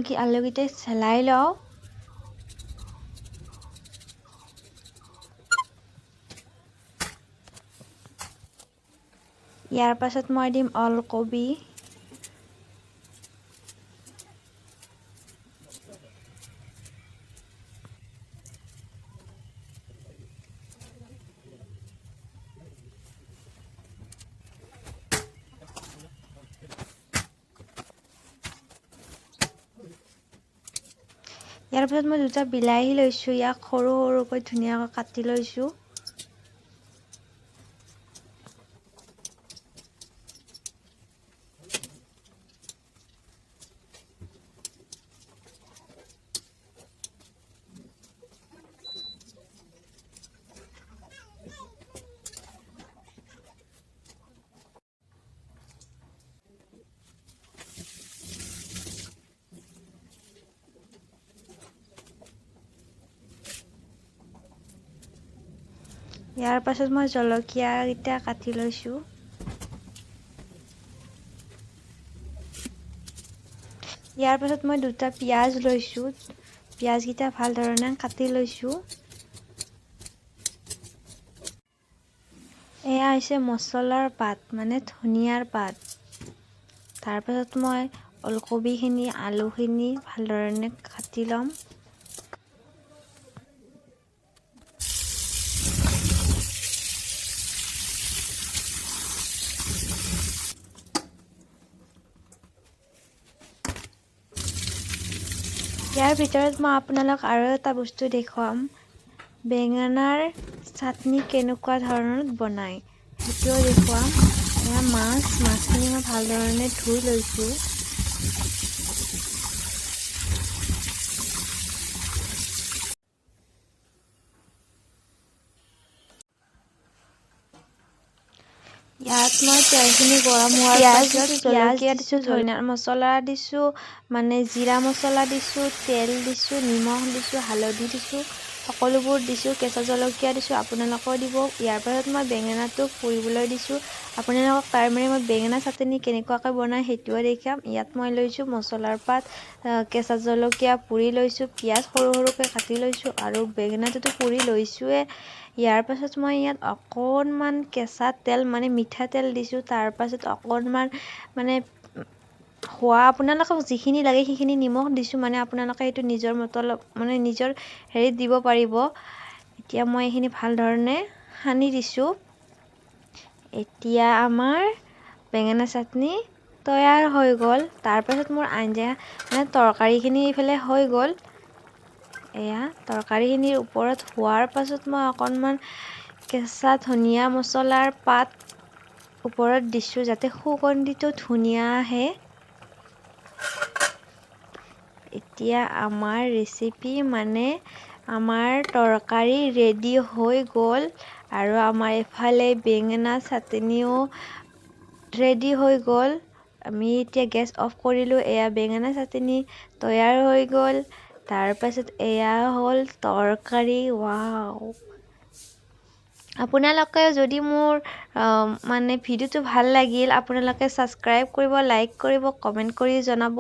মই কি আলুকেইটা চেলাই লওঁ ইয়াৰ পাছত মই দিম ওলকবি ইয়াৰ পাছত মই দুটা বিলাহী লৈছোঁ ইয়াক সৰু সৰুকৈ ধুনীয়াকৈ কাটি লৈছোঁ ইয়াৰ পাছত মই জলকীয়া কেইটা কাটি লৈছোঁ ইয়াৰ পাছত মই দুটা পিয়াজ লৈছোঁ পিয়াজ কেইটা ভাল ধৰণে কাটি লৈছোঁ এয়া হৈছে মছলাৰ পাত মানে ধনিয়াৰ পাত তাৰ পাছত মই ওলকবিখিনি আলুখিনি ভাল ধৰণে কাটি ল'ম ইয়াৰ ভিতৰত মই আপোনালোক আৰু এটা বস্তু দেখুৱাম বেঙেনাৰ চাটনি কেনেকুৱা ধৰণত বনায় সেইটোও দেখুৱাম এয়া মাছখিনি মই ভাল ধৰণে ধুই লৈছোঁ ইয়াত মই তেলখিনি গৰম হোৱাৰ পাছত জলকীয়া দিছোঁ ধনিয়া মছলা দিছোঁ মানে জিৰা মছলা দিছোঁ তেল দিছোঁ নিমখ দিছোঁ হালধি দিছোঁ সকলোবোৰ দিছোঁ কেঁচা জলকীয়া দিছোঁ আপোনালোকেও দিব ইয়াৰ পাছত মই বেঙেনাটো পুৰিবলৈ দিছোঁ আপোনালোকক তাৰ মানে মই বেঙেনা চাটনি কেনেকুৱাকৈ বনাই সেইটোও দেখাম ইয়াত মই লৈছোঁ মছলাৰ পাত কেঁচা জলকীয়া পুৰি লৈছোঁ পিঁয়াজ সৰু সৰুকৈ কাটি লৈছোঁ আৰু বেঙেনাটোতো পুৰি লৈছোঁৱে ইয়াৰ পাছত মই ইয়াত অকণমান কেঁচা তেল মানে মিঠাতেল দিছোঁ তাৰ পাছত অকণমান মানে খোৱা আপোনালোকক যিখিনি লাগে সেইখিনি নিমখ দিছোঁ মানে আপোনালোকে এইটো নিজৰ মতলব মানে নিজৰ হেৰিত দিব পাৰিব এতিয়া মই এইখিনি ভাল ধৰণে সানি দিছোঁ এতিয়া আমাৰ বেঙেনা চাটনি তৈয়াৰ হৈ গ'ল তাৰ পাছত মোৰ আঞ্জা মানে তৰকাৰীখিনি এইফালে হৈ গ'ল এয়া তৰকাৰীখিনিৰ ওপৰত হোৱাৰ পাছত মই অকণমান কেঁচা ধনিয়া মছলাৰ পাত ওপৰত দিছোঁ যাতে সুগন্ধিটো ধুনীয়া আহে এতিয়া আমাৰ ৰেচিপি মানে আমাৰ তৰকাৰী ৰেডি হৈ গ'ল আৰু আমাৰ এফালে বেঙেনা চাটনিও ৰেডি হৈ গ'ল আমি এতিয়া গেছ অফ কৰিলোঁ এয়া বেঙেনা চাটনি তৈয়াৰ হৈ গ'ল তাৰ পাছত এয়া হ'ল তৰকাৰী ৱাও আপোনালোকে যদি মোৰ মানে ভিডিঅ'টো ভাল লাগিল আপোনালোকে ছাবস্ক্ৰাইব কৰিব লাইক কৰিব কমেণ্ট কৰি জনাব